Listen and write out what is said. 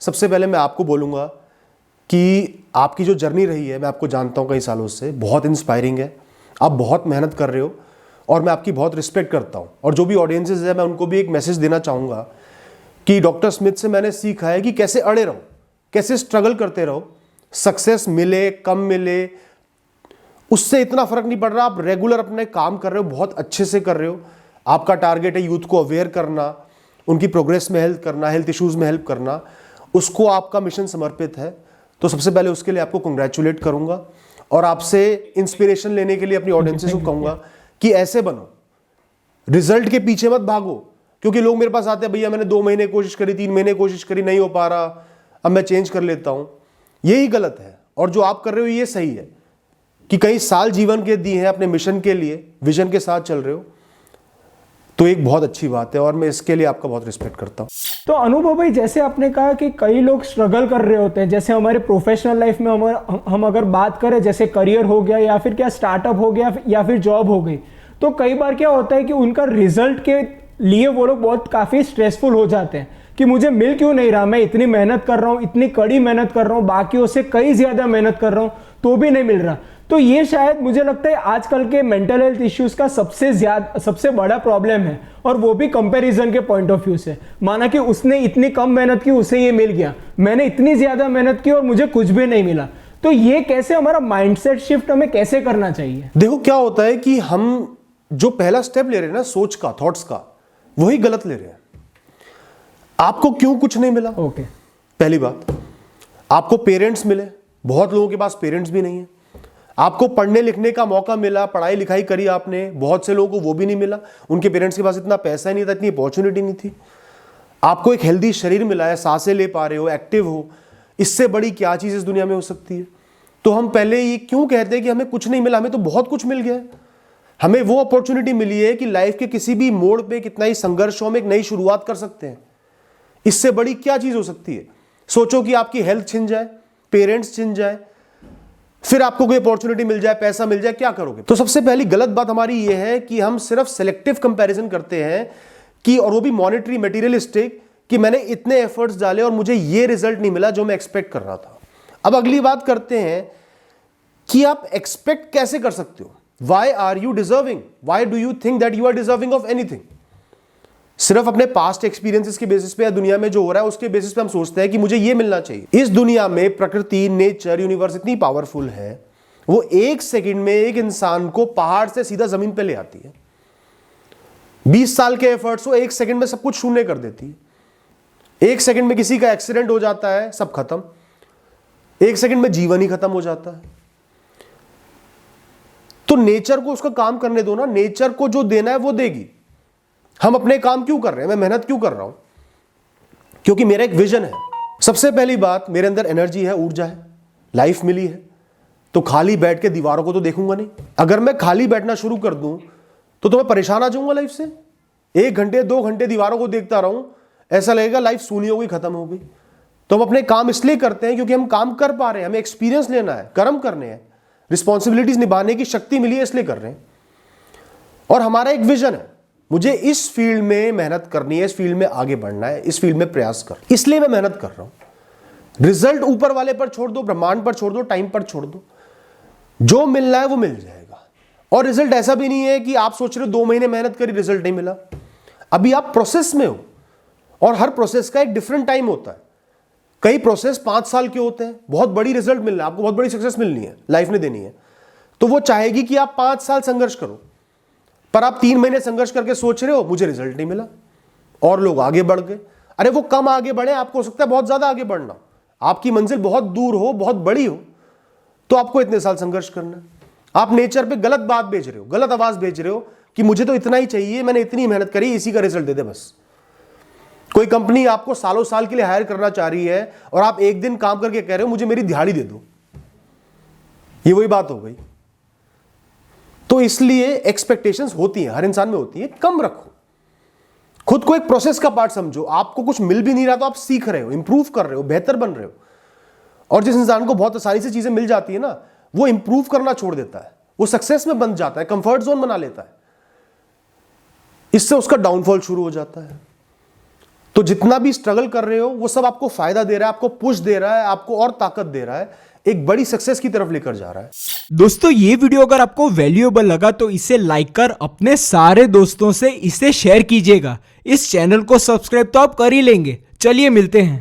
सबसे पहले मैं आपको बोलूँगा कि आपकी जो जर्नी रही है, मैं आपको जानता हूँ कई सालों से, बहुत इंस्पायरिंग है। आप बहुत मेहनत कर रहे हो और मैं आपकी बहुत रिस्पेक्ट करता हूँ। और जो भी ऑडियंसेस है, मैं उनको भी एक मैसेज देना चाहूँगा कि डॉक्टर स्मिथ से मैंने सीखा है कि कैसे अड़े रहो, कैसे स्ट्रगल करते रहो। सक्सेस मिले कम मिले उससे इतना फर्क नहीं पड़ रहा। आप रेगुलर अपने काम कर रहे हो, बहुत अच्छे से कर रहे हो। आपका टारगेट है यूथ को अवेयर करना, उनकी प्रोग्रेस में हेल्प करना, हेल्थ इश्यूज में हेल्प करना, उसको आपका मिशन समर्पित है। तो सबसे पहले उसके लिए आपको कंग्रेचुलेट करूंगा और आपसे इंस्पिरेशन लेने के लिए अपनी ऑडियंसेस को कहूंगा कि ऐसे बनो, रिजल्ट के पीछे मत भागो। क्योंकि लोग मेरे पास आते हैं, भैया मैंने 2 महीने कोशिश करी, 3 महीने कोशिश करी, नहीं हो पा रहा, अब मैं चेंज कर लेता हूं। यही गलत है। और जो आप कर रहे हो ये सही है कि कई साल जीवन के दिए हैं अपने मिशन के लिए, विजन के साथ चल रहे हो, तो एक बहुत अच्छी बात है और मैं इसके लिए आपका बहुत रिस्पेक्ट करता हूं। तो अनुभव भाई, जैसे आपने कहा कि कई लोग स्ट्रगल कर रहे होते हैं, जैसे हमारे प्रोफेशनल लाइफ में हम अगर बात करें, जैसे करियर हो गया या फिर क्या स्टार्टअप हो गया या फिर जॉब हो गई, तो कई बार क्या होता है कि उनका रिजल्ट के लिए वो लोग बहुत काफ़ी स्ट्रेसफुल हो जाते हैं कि मुझे मिल क्यों नहीं रहा, मैं इतनी मेहनत कर रहा हूँ, इतनी कड़ी मेहनत कर रहा हूँ, बाकियों से कई ज़्यादा मेहनत कर रहा हूँ तो भी नहीं मिल रहा। तो ये शायद मुझे लगता है आजकल के मेंटल हेल्थ इश्यूज का सबसे बड़ा प्रॉब्लम है, और वो भी कंपैरिजन के पॉइंट ऑफ व्यू से। माना कि उसने इतनी कम मेहनत की, उसे ये मिल गया, मैंने इतनी ज्यादा मेहनत की और मुझे कुछ भी नहीं मिला। तो ये कैसे, हमारा माइंडसेट शिफ्ट हमें कैसे करना चाहिए? देखो क्या होता है कि हम जो पहला स्टेप ले रहे हैं ना, सोच का, थॉट्स का, वही गलत ले रहे हैं। आपको क्यों कुछ नहीं मिला? ओके, पहली बात, आपको पेरेंट्स मिले, बहुत लोगों के पास पेरेंट्स भी नहीं है। आपको पढ़ने लिखने का मौका मिला, पढ़ाई लिखाई करी आपने, बहुत से लोगों को वो भी नहीं मिला, उनके पेरेंट्स के पास इतना पैसा ही नहीं था, इतनी अपॉर्चुनिटी नहीं थी। आपको एक हेल्दी शरीर मिला है, सांसें ले पा रहे हो, एक्टिव हो, इससे बड़ी क्या चीज़ इस दुनिया में हो सकती है? तो हम पहले ये क्यों कहते हैं कि हमें कुछ नहीं मिला? हमें तो बहुत कुछ मिल गया है। हमें वो अपॉर्चुनिटी मिली है कि लाइफ के किसी भी मोड़ पे, कितना ही संघर्ष हो, हम एक नई शुरुआत कर सकते हैं। इससे बड़ी क्या चीज़ हो सकती है? सोचो कि आपकी हेल्थ छिन जाए, पेरेंट्स छिन जाए, फिर आपको कोई अपॉर्चुनिटी मिल जाए, पैसा मिल जाए, क्या करोगे? तो सबसे पहली गलत बात हमारी ये है कि हम सिर्फ सिलेक्टिव कंपैरिजन करते हैं कि, और वो भी मॉनेटरी, मटेरियलिस्टिक, कि मैंने इतने एफर्ट्स डाले और मुझे ये रिजल्ट नहीं मिला जो मैं एक्सपेक्ट कर रहा था। अब अगली बात करते हैं कि आप एक्सपेक्ट कैसे कर सकते हो? Why are you deserving? Why do you think that you are deserving of anything? सिर्फ अपने पास्ट एक्सपीरियंसेस के बेसिस पे या दुनिया में जो हो रहा है उसके बेसिस पे हम सोचते हैं कि मुझे ये मिलना चाहिए। इस दुनिया में प्रकृति, नेचर, यूनिवर्स इतनी पावरफुल है, वो 1 सेकंड में एक इंसान को पहाड़ से सीधा जमीन पे ले आती है। 20 साल के एफर्ट्स को 1 सेकंड में सब कुछ शून्य कर देती है। 1 सेकंड में किसी का एक्सीडेंट हो जाता है, सब खत्म। 1 सेकंड में जीवन ही खत्म हो जाता है। तो नेचर को उसका काम करने दो ना, नेचर को जो देना है वो देगी। हम अपने काम क्यों कर रहे हैं? मैं मेहनत क्यों कर रहा हूं? क्योंकि मेरा एक विजन है। सबसे पहली बात, मेरे अंदर एनर्जी है, ऊर्जा है, लाइफ मिली है, तो खाली बैठ के दीवारों को तो देखूंगा नहीं। अगर मैं खाली बैठना शुरू कर दूं तो मैं परेशान आ जाऊंगा लाइफ से। 1 घंटे 2 घंटे दीवारों को देखता रहूं, ऐसा लगेगा लाइफ सूनी हो गई, खत्म हो गई। तो हम अपने काम इसलिए करते हैं क्योंकि हम काम कर पा रहे हैं, हमें एक्सपीरियंस लेना है, कर्म करने हैं, रिस्पॉन्सिबिलिटीज निभाने की शक्ति मिली है, इसलिए कर रहे हैं। और हमारा एक विजन है, मुझे इस फील्ड में मेहनत करनी है, इस फील्ड में आगे बढ़ना है, इस फील्ड में प्रयास कर, इसलिए मैं मेहनत कर रहा हूं। रिजल्ट ऊपर वाले पर छोड़ दो, ब्रह्मांड पर छोड़ दो, टाइम पर छोड़ दो, जो मिलना है वो मिल जाएगा। और रिजल्ट ऐसा भी नहीं है कि आप सोच रहे हो 2 महीने मेहनत करी, रिजल्ट नहीं मिला। अभी आप प्रोसेस में हो और हर प्रोसेस का एक डिफरेंट टाइम होता है। कई प्रोसेस 5 साल के होते हैं, बहुत बड़ी रिजल्ट मिलना है, आपको बहुत बड़ी सक्सेस मिलनी है, लाइफ ने देनी है, तो वो चाहेगी कि आप 5 साल संघर्ष करो। पर आप 3 महीने संघर्ष करके सोच रहे हो मुझे रिजल्ट नहीं मिला, और लोग आगे बढ़ गए। अरे वो कम आगे बढ़े, आपको हो सकता है बहुत ज्यादा आगे बढ़ना, आपकी मंजिल बहुत दूर हो, बहुत बड़ी हो, तो आपको इतने साल संघर्ष करना है। आप नेचर पे गलत बात भेज रहे हो, गलत आवाज भेज रहे हो कि मुझे तो इतना ही चाहिए, मैंने इतनी मेहनत करी, इसी का रिजल्ट दे दे बस। कोई कंपनी आपको सालों साल के लिए हायर करना चाह रही है और आप एक दिन काम करके कह रहे हो मुझे मेरी दिहाड़ी दे दो, ये वही बात हो गई। तो इसलिए एक्सपेक्टेशंस होती हैं, हर इंसान में होती है, कम रखो, खुद को एक प्रोसेस का पार्ट समझो। आपको कुछ मिल भी नहीं रहा तो आप सीख रहे हो, इंप्रूव कर रहे हो, बेहतर बन रहे हो। और जिस इंसान को बहुत आसानी से चीजें मिल जाती है ना, वो इंप्रूव करना छोड़ देता है, वो सक्सेस में बन जाता है, कंफर्ट जोन बना लेता है, इससे उसका डाउनफॉल शुरू हो जाता है। तो जितना भी स्ट्रगल कर रहे हो वो सब आपको फायदा दे रहा है, आपको पुश दे रहा है, आपको और ताकत दे रहा है, एक बड़ी सक्सेस की तरफ लेकर जा रहा है। दोस्तों ये वीडियो अगर आपको वैल्यूएबल लगा तो इसे लाइक कर अपने सारे दोस्तों से इसे शेयर कीजिएगा। इस चैनल को सब्सक्राइब तो आप कर ही लेंगे। चलिए मिलते हैं।